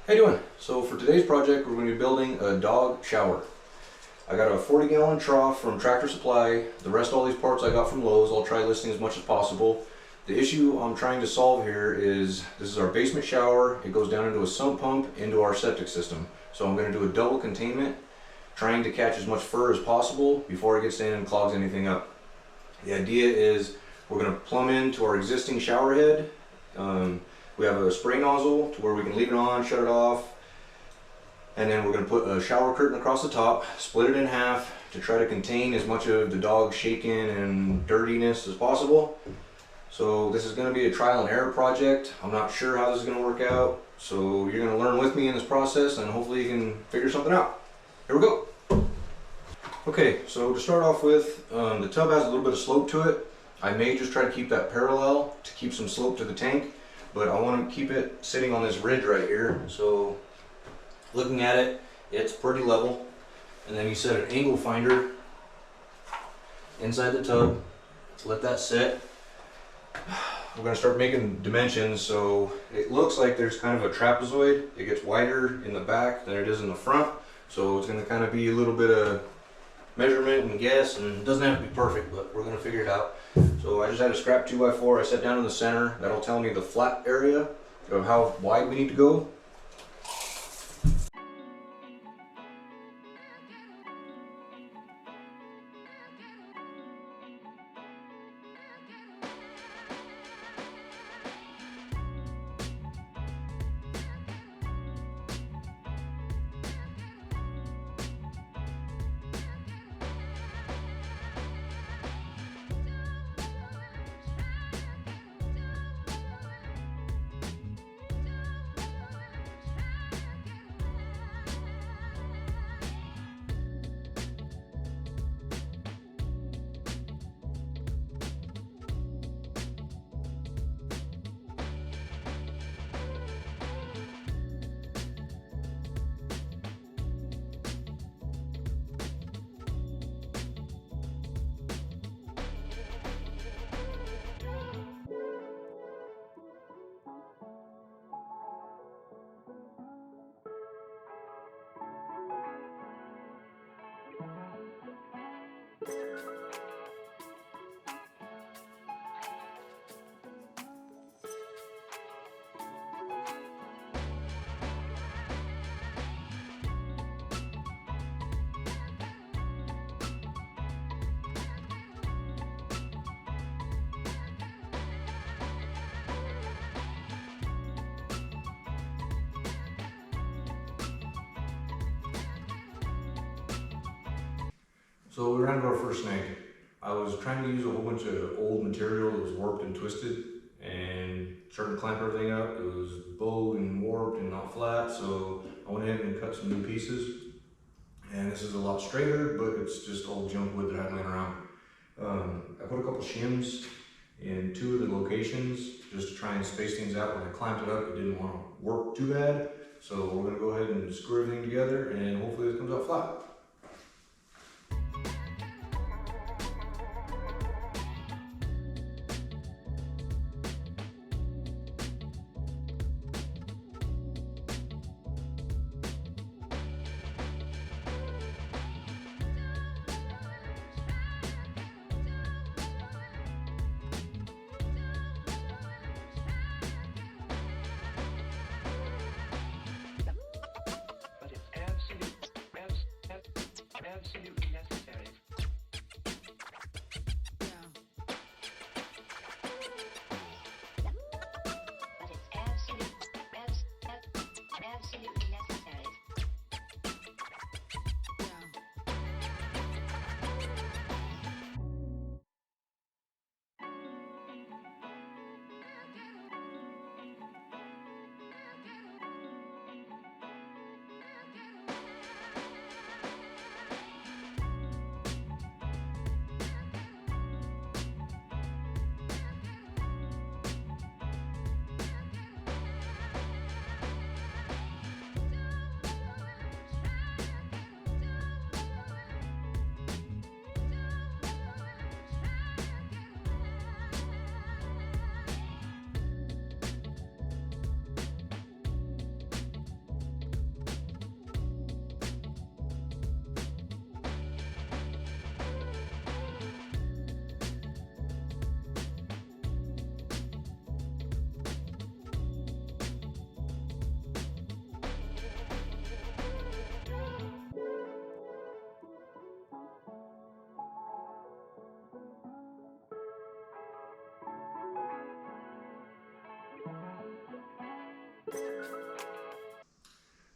How you doing? So for today's project, we're going to be building a dog shower. I got a 40-gallon trough from Tractor Supply. The rest of all these parts I got from Lowe's. I'll try listing as much as possible. The issue I'm trying to solve here is this is our basement shower. It goes down into a sump pump into our septic system. So I'm going to do a double containment, trying to catch as much fur as possible before it gets in and clogs anything up. The idea is we're going to plumb into our existing shower head. We have a spray nozzle to where we can leave it on, shut it off, and then we're going to put a shower curtain across the top, split it in half to try to contain as much of the dog shaking and dirtiness as possible. So this is going to be a trial and error project. I'm not sure how this is going to work out, so you're going to learn with me in this process and hopefully you can figure something out. Here we go. Okay, so to start off with, the tub has a little bit of slope to it. I may just try to keep that parallel to keep some slope to the tank, but I want to keep it sitting on this ridge right here. So looking at it, it's pretty level. And then you set an angle finder inside the tub, let that sit. We're going to start making dimensions. So it looks like there's kind of a trapezoid. It gets wider in the back than it is in the front. So it's going to kind of be a little bit of measurement and guess, and it doesn't have to be perfect, but we're going to figure it out. So I just had a scrap 2x4 I set down in the center. That'll tell me the flat area of how wide we need to go. So we ran into our first snag. I was trying to use a whole bunch of old material that was warped and twisted and started to clamp everything up. It was bowed and warped and not flat, so I went ahead and cut some new pieces. And this is a lot straighter, but it's just old junk wood that I had laying around. I put a couple shims in 2 of the locations just to try and space things out. When I clamped it up, it didn't want to work too bad. So we're going to go ahead and screw everything together and hopefully it comes out flat.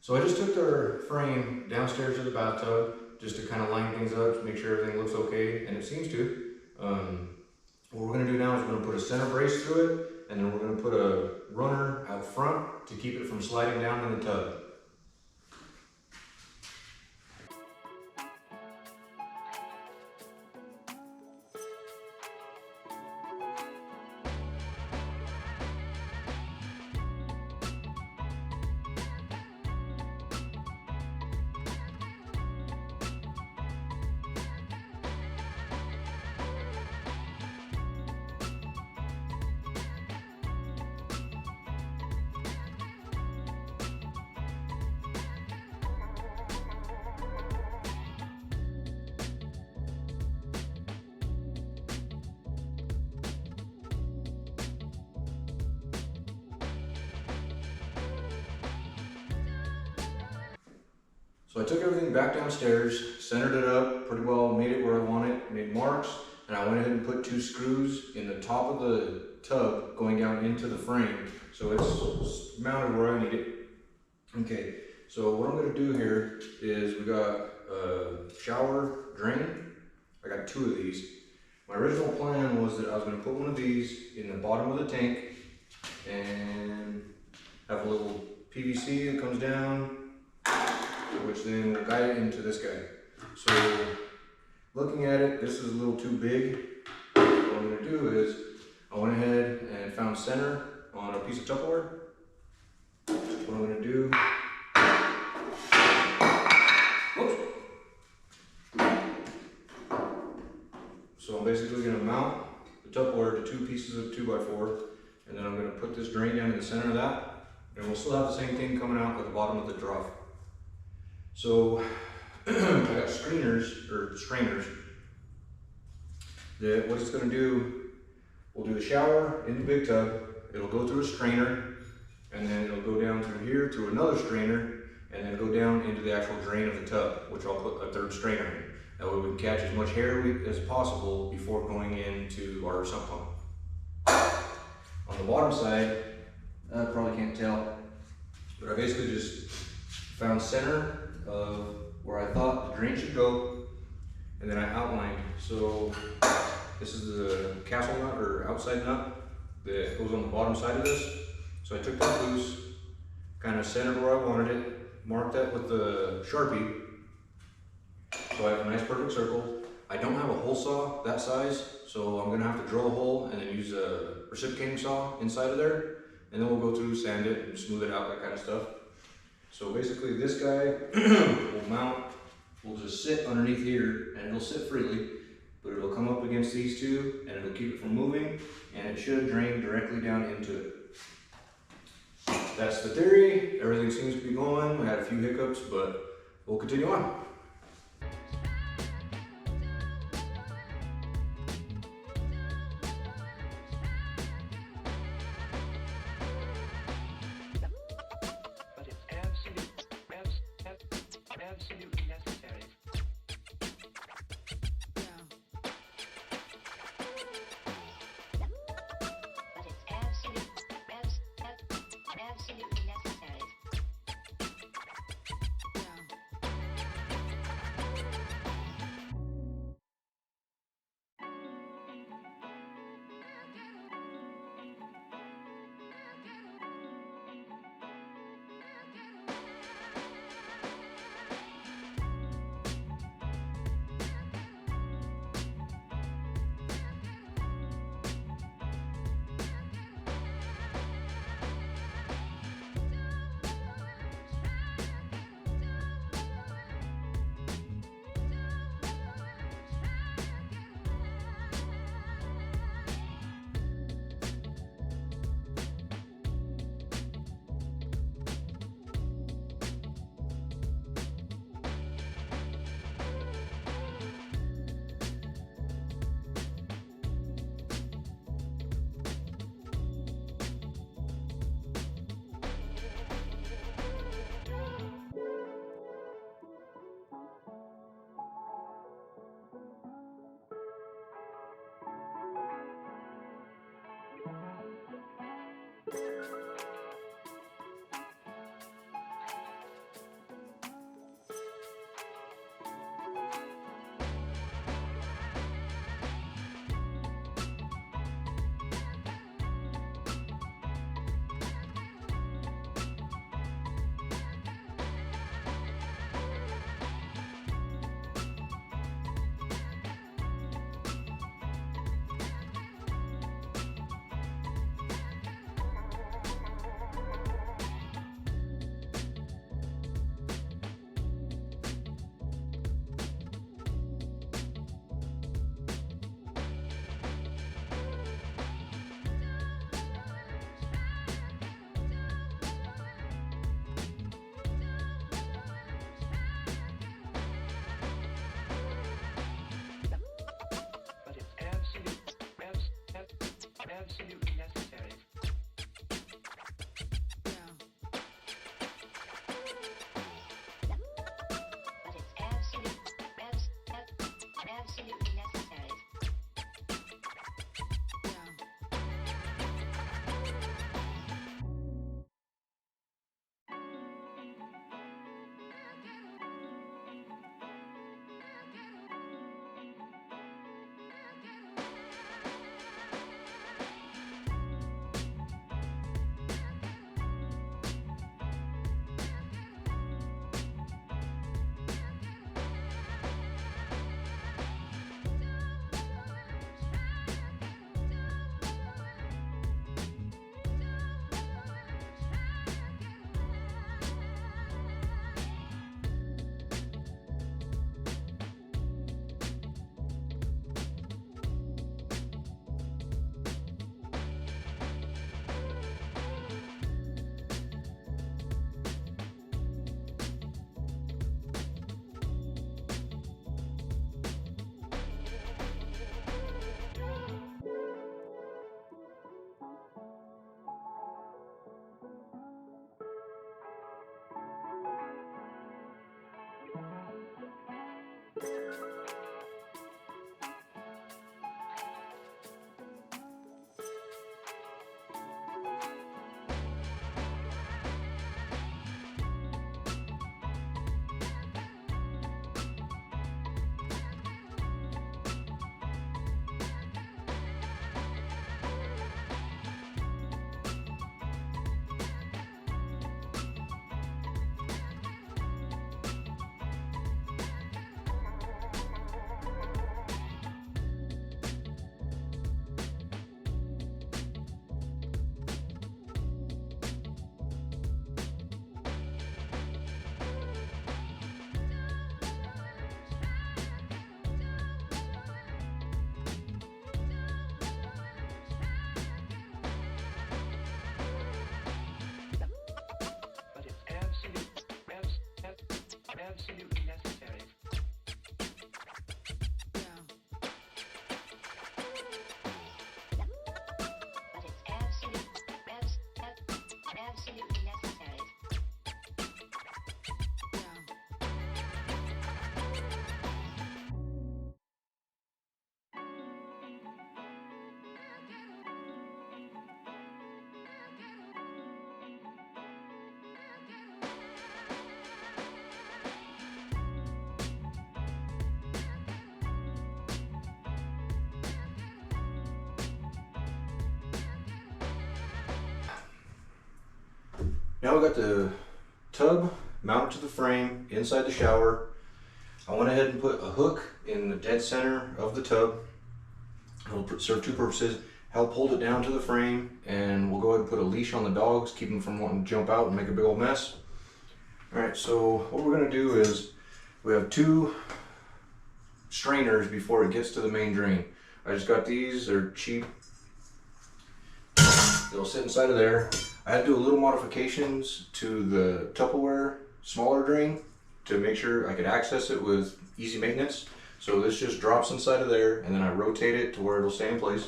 So I just took their frame downstairs to the bathtub just to kind of line things up, to make sure everything looks okay, and it seems to. What we're going to do now is we're going to put a center brace through it, and then we're going to put a runner out front to keep it from sliding down in the tub. So I took everything back downstairs, centered it up pretty well, made it where I want it, made marks, and I went ahead and put 2 screws in the top of the tub going down into the frame, so it's mounted where I need it. Okay, so what I'm going to do here is we got a shower drain. I got 2 of these. My original plan was that I was going to put one of these in the bottom of the tank and have a little PVC that comes down, which then will guide it into this guy. So looking at it, this is a little too big. What I'm going to do is I went ahead and found center on a piece of Tupperware. What I'm going to do, whoops. So I'm basically going to mount the Tupperware to 2 pieces of 2x4, and then I'm going to put this drain down in the center of that, and we'll still have the same thing coming out at the bottom of the trough. So I got screeners, or strainers, that what it's going to do, we'll do the shower in the big tub, it'll go through a strainer, and then it'll go down through here to another strainer, and then go down into the actual drain of the tub, which I'll put a 3rd strainer in. That way we can catch as much hair as possible before going into our sump pump. On the bottom side, I probably can't tell, but I basically just found center of where I thought the drain should go, and then I outlined. So this is the castle nut or outside nut that goes on the bottom side of this. So I took that loose, kind of centered where I wanted it, marked that with the Sharpie, so I have a nice perfect circle. I don't have a hole saw that size, so I'm gonna have to drill a hole and then use a reciprocating saw inside of there, and then we'll go through, sand it, and smooth it out, that kind of stuff. So basically this guy will mount, will just sit underneath here, and it'll sit freely, but it'll come up against these 2, and it'll keep it from moving, and it should drain directly down into it. That's the theory. Everything seems to be going. We had a few hiccups, but we'll continue on. Absolutely necessary. But it's absolutely necessary. But it's absolutely necessary. But it's absolutely necessary. Now we got the tub mounted to the frame inside the shower. I went ahead and put a hook in the dead center of the tub. It'll serve two purposes: help hold it down to the frame, and we'll go ahead and put a leash on the dogs, keep them from wanting to jump out and make a big old mess. Alright, so what we're going to do is we have two strainers before it gets to the main drain. I just got these, they're cheap. They'll sit inside of there. I had to do a little modifications to the Tupperware smaller drain to make sure I could access it with easy maintenance. So this just drops inside of there, and then I rotate it to where it'll stay in place.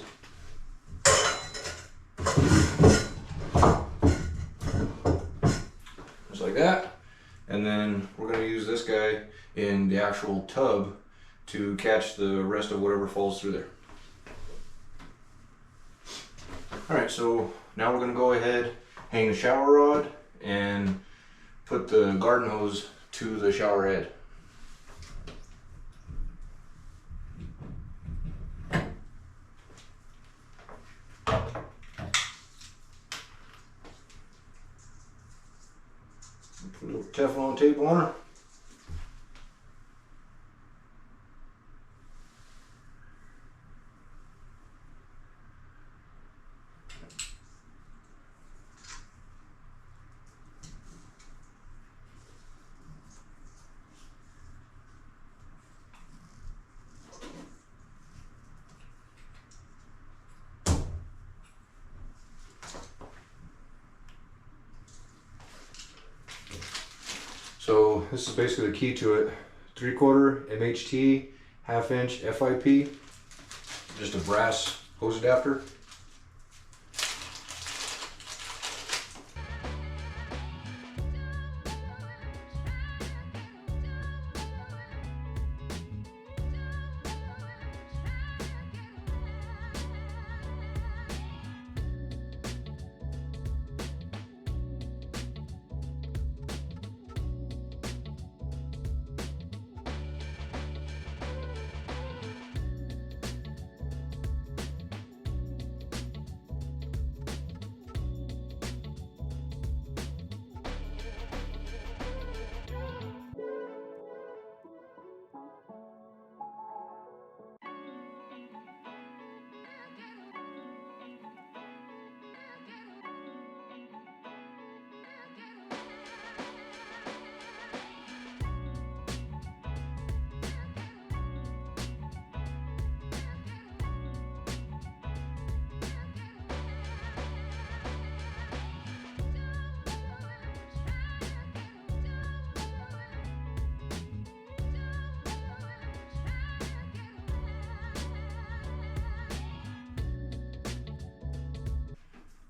Just like that. And then we're going to use this guy in the actual tub to catch the rest of whatever falls through there. Alright, so now we're going to go ahead, hang the shower rod, and put the garden hose to the shower head. Put a little Teflon tape on her. So this is basically the key to it. 3/4 MHT, 1/2 inch FIP, just a brass hose adapter.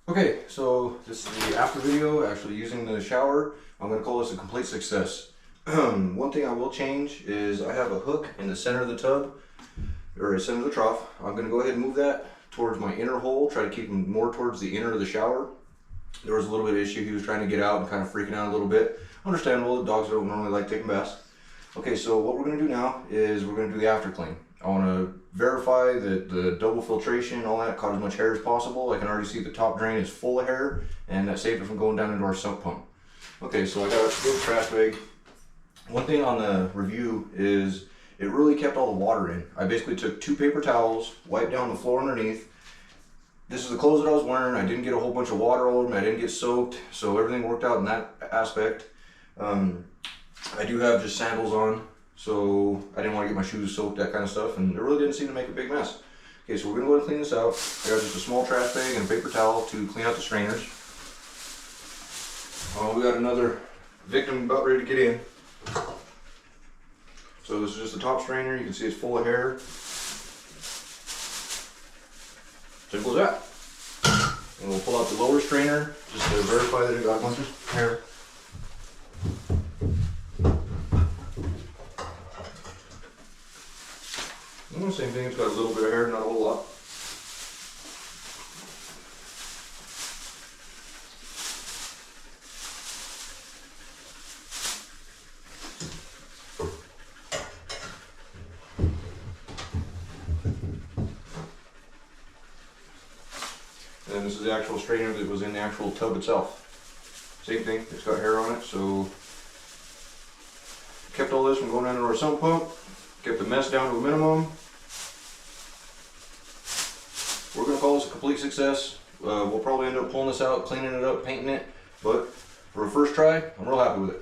Okay, so this is the after video, actually using the shower. I'm going to call this a complete success. One thing I will change is I have a hook in the center of the tub, or the center of the trough. I'm going to go ahead and move that towards my inner hole, try to keep him more towards the inner of the shower. There was a little bit of issue. He was trying to get out and kind of freaking out a little bit. Understandable, the dogs don't normally like taking baths. Okay, so what we're going to do now is we're going to do the after clean. I want to verify that the double filtration, all that, caught as much hair as possible. I can already see the top drain is full of hair, and that saved it from going down into our sump pump. Okay, so I got a good trash bag. One thing on the review is it really kept all the water in. I basically took 2 paper towels, wiped down the floor underneath. This is the clothes that I was wearing. I didn't get a whole bunch of water all over me. I didn't get soaked, so everything worked out in that aspect. I do have just sandals on, so I didn't want to get my shoes soaked, that kind of stuff, and it really didn't seem to make a big mess. Okay, so we're gonna go ahead and clean this out. I got just a small trash bag and a paper towel to clean out the strainers. We got another victim about ready to get in. So this is just the top strainer. You can see it's full of hair. Simple as that. And we'll pull out the lower strainer just to verify that it got a bunch of hair. Same thing, it's got a little bit of hair, not a whole lot. And then this is the actual strainer that was in the actual tub itself. Same thing, it's got hair on it, so kept all this from going down into our sump pump, kept the mess down to a minimum. We're going to call this a complete success. We'll probably end up pulling this out, cleaning it up, painting it, but for a first try, I'm real happy with it.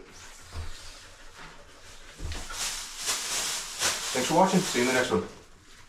Thanks for watching, see you in the next one.